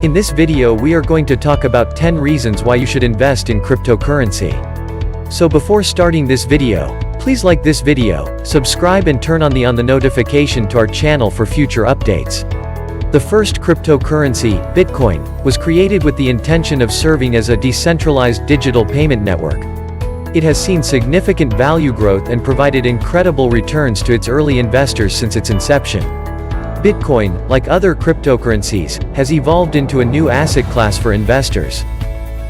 In this video we are going to talk about 10 reasons why you should invest in cryptocurrency. So before starting this video, please like this video, subscribe and turn on the notification to our channel for future updates. The first cryptocurrency, Bitcoin, was created with the intention of serving as a decentralized digital payment network. It has seen significant value growth and provided incredible returns to its early investors since its inception. Bitcoin, like other cryptocurrencies, has evolved into a new asset class for investors.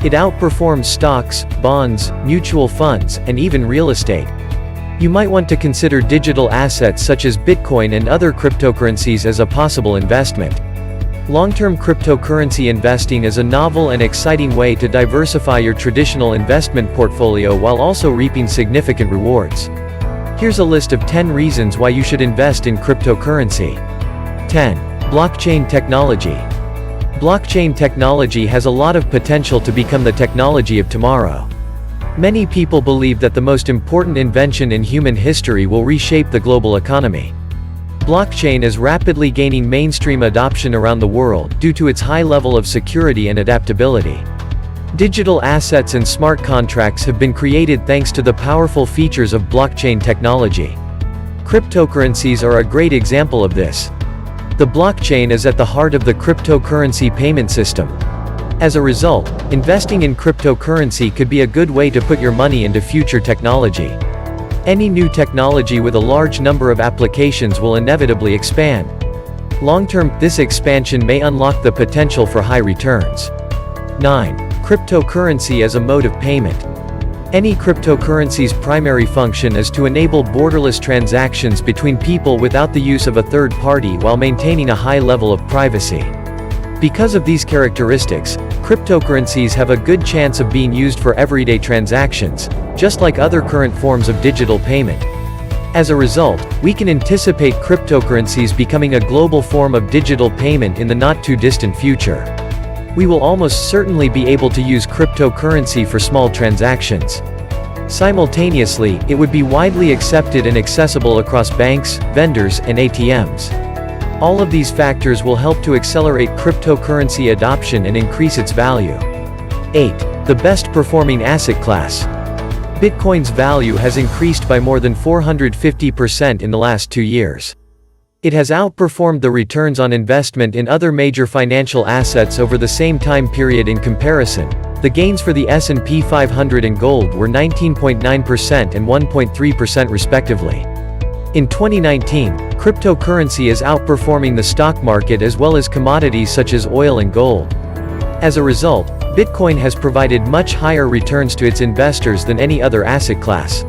It outperforms stocks, bonds, mutual funds, and even real estate. You might want to consider digital assets such as Bitcoin and other cryptocurrencies as a possible investment. Long-term cryptocurrency investing is a novel and exciting way to diversify your traditional investment portfolio while also reaping significant rewards. Here's a list of 10 reasons why you should invest in cryptocurrency. 10. Blockchain technology. Blockchain technology has a lot of potential to become the technology of tomorrow. Many people believe that the most important invention in human history will reshape the global economy. Blockchain is rapidly gaining mainstream adoption around the world due to its high level of security and adaptability. Digital assets and smart contracts have been created thanks to the powerful features of blockchain technology. Cryptocurrencies are a great example of this. The blockchain is at the heart of the cryptocurrency payment system. As a result, investing in cryptocurrency could be a good way to put your money into future technology. Any new technology with a large number of applications will inevitably expand. Long-term, this expansion may unlock the potential for high returns. 9. Cryptocurrency as a mode of payment. Any cryptocurrency's primary function is to enable borderless transactions between people without the use of a third party while maintaining a high level of privacy. Because of these characteristics, cryptocurrencies have a good chance of being used for everyday transactions, just like other current forms of digital payment. As a result, we can anticipate cryptocurrencies becoming a global form of digital payment in the not-too-distant future. We will almost certainly be able to use cryptocurrency for small transactions. Simultaneously, it would be widely accepted and accessible across banks, vendors, and ATMs. All of these factors will help to accelerate cryptocurrency adoption and increase its value. 8. The best performing asset class. Bitcoin's value has increased by more than 450% in the last 2 years. It has outperformed the returns on investment in other major financial assets over the same time period. In comparison, the gains for the S&P 500 and gold were 19.9% and 1.3% respectively. In 2019, cryptocurrency is outperforming the stock market as well as commodities such as oil and gold. As a result, Bitcoin has provided much higher returns to its investors than any other asset class.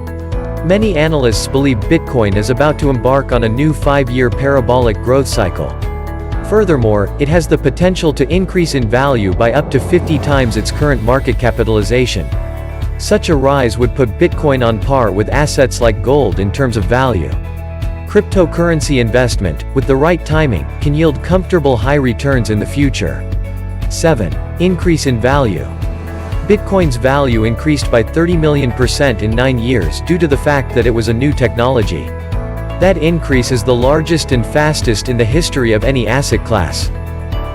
Many analysts believe Bitcoin is about to embark on a new 5-year parabolic growth cycle. Furthermore, it has the potential to increase in value by up to 50 times its current market capitalization. Such a rise would put Bitcoin on par with assets like gold in terms of value. Cryptocurrency investment, with the right timing, can yield comfortable high returns in the future. 7. Increase in value. Bitcoin's value increased by 30 million% in 9 years due to the fact that it was a new technology. That increase is the largest and fastest in the history of any asset class.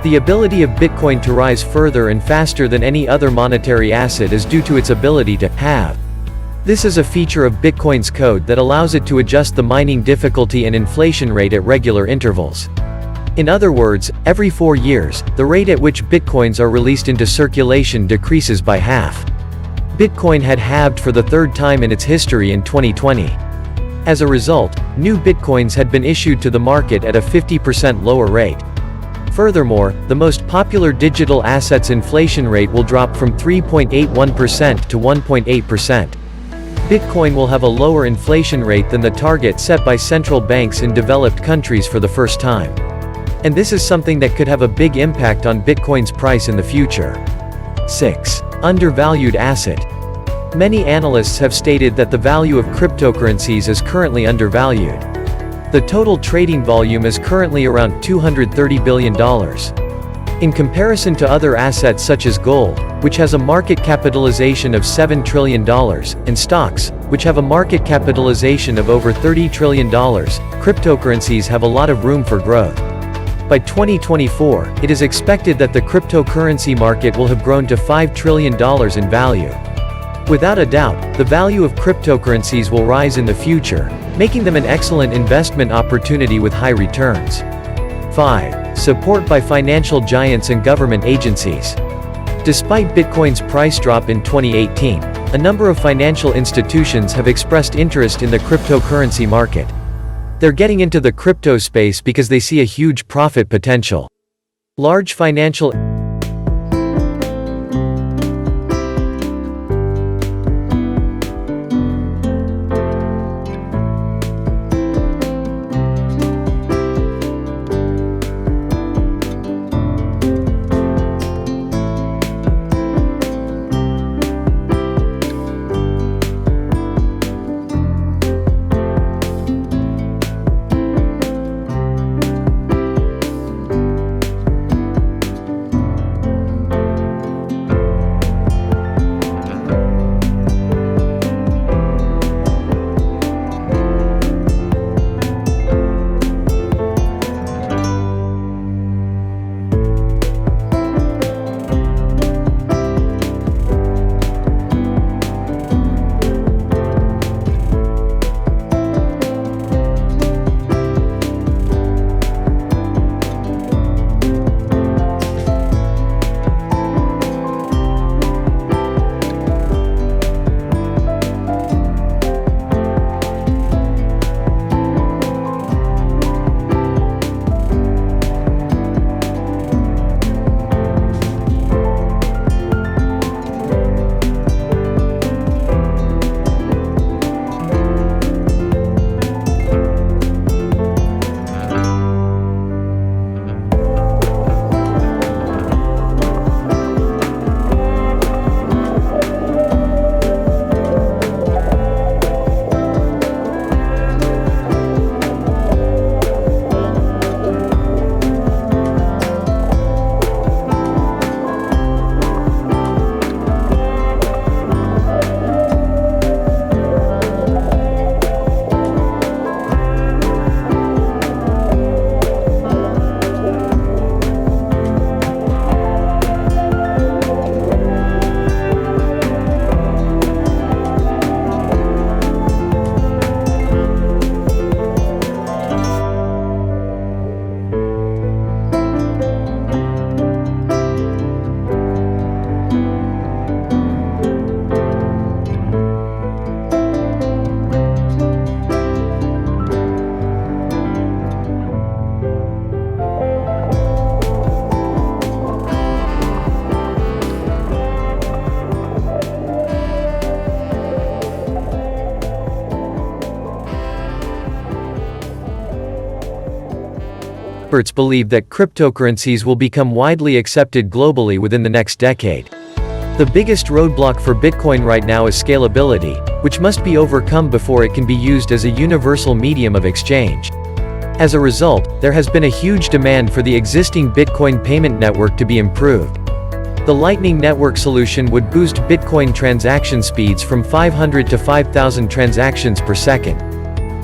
The ability of Bitcoin to rise further and faster than any other monetary asset is due to its ability to halve. This is a feature of Bitcoin's code that allows it to adjust the mining difficulty and inflation rate at regular intervals. In other words, every 4 years, the rate at which Bitcoins are released into circulation decreases by half. Bitcoin had halved for the 3rd time in its history in 2020. As a result, new Bitcoins had been issued to the market at a 50% lower rate. Furthermore, the most popular digital assets inflation rate will drop from 3.81% to 1.8%. Bitcoin will have a lower inflation rate than the target set by central banks in developed countries for the first time. And this is something that could have a big impact on Bitcoin's price in the future. 6. Undervalued asset. Many analysts have stated that the value of cryptocurrencies is currently undervalued. The total trading volume is currently around $230 billion. In comparison to other assets such as gold, which has a market capitalization of $7 trillion, and stocks, which have a market capitalization of over $30 trillion, cryptocurrencies have a lot of room for growth. By 2024, it is expected that the cryptocurrency market will have grown to $5 trillion in value. Without a doubt, the value of cryptocurrencies will rise in the future, making them an excellent investment opportunity with high returns. 5. Support by financial giants and government agencies. Despite Bitcoin's price drop in 2018, a number of financial institutions have expressed interest in the cryptocurrency market. They're getting into the crypto space because they see a huge profit potential. Large financial experts believe that cryptocurrencies will become widely accepted globally within the next decade. The biggest roadblock for Bitcoin right now is scalability, which must be overcome before it can be used as a universal medium of exchange. As a result, there has been a huge demand for the existing Bitcoin payment network to be improved. The Lightning Network solution would boost Bitcoin transaction speeds from 500 to 5,000 transactions per second.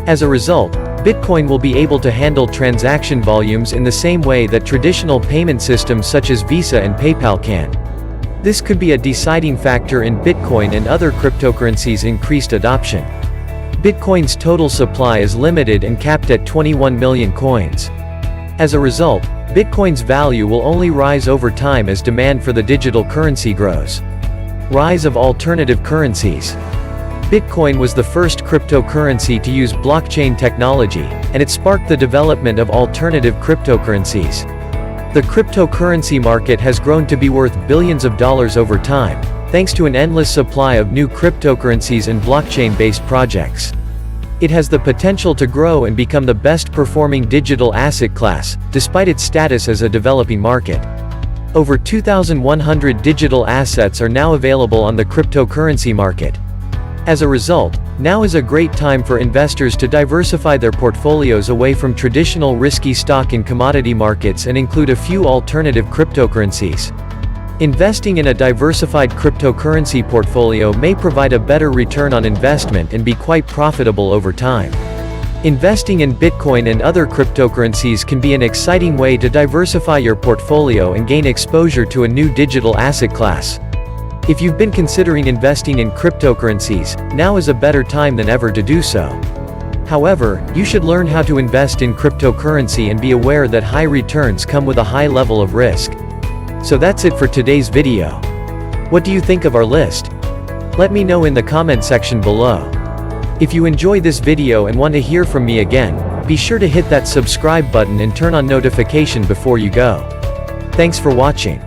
As a result, Bitcoin will be able to handle transaction volumes in the same way that traditional payment systems such as Visa and PayPal can. This could be a deciding factor in Bitcoin and other cryptocurrencies' increased adoption. Bitcoin's total supply is limited and capped at 21 million coins. As a result, Bitcoin's value will only rise over time as demand for the digital currency grows. Rise of alternative currencies. Bitcoin was the first cryptocurrency to use blockchain technology, and it sparked the development of alternative cryptocurrencies. The cryptocurrency market has grown to be worth billions of dollars over time, thanks to an endless supply of new cryptocurrencies and blockchain-based projects. It has the potential to grow and become the best-performing digital asset class, despite its status as a developing market. Over 2,100 digital assets are now available on the cryptocurrency market. As a result, now is a great time for investors to diversify their portfolios away from traditional risky stock and commodity markets and include a few alternative cryptocurrencies. Investing in a diversified cryptocurrency portfolio may provide a better return on investment and be quite profitable over time. Investing in Bitcoin and other cryptocurrencies can be an exciting way to diversify your portfolio and gain exposure to a new digital asset class. If you've been considering investing in cryptocurrencies, now is a better time than ever to do so. However, you should learn how to invest in cryptocurrency and be aware that high returns come with a high level of risk. So that's it for today's video. What do you think of our list? Let me know in the comment section below. If you enjoy this video and want to hear from me again, be sure to hit that subscribe button and turn on notification before you go. Thanks for watching.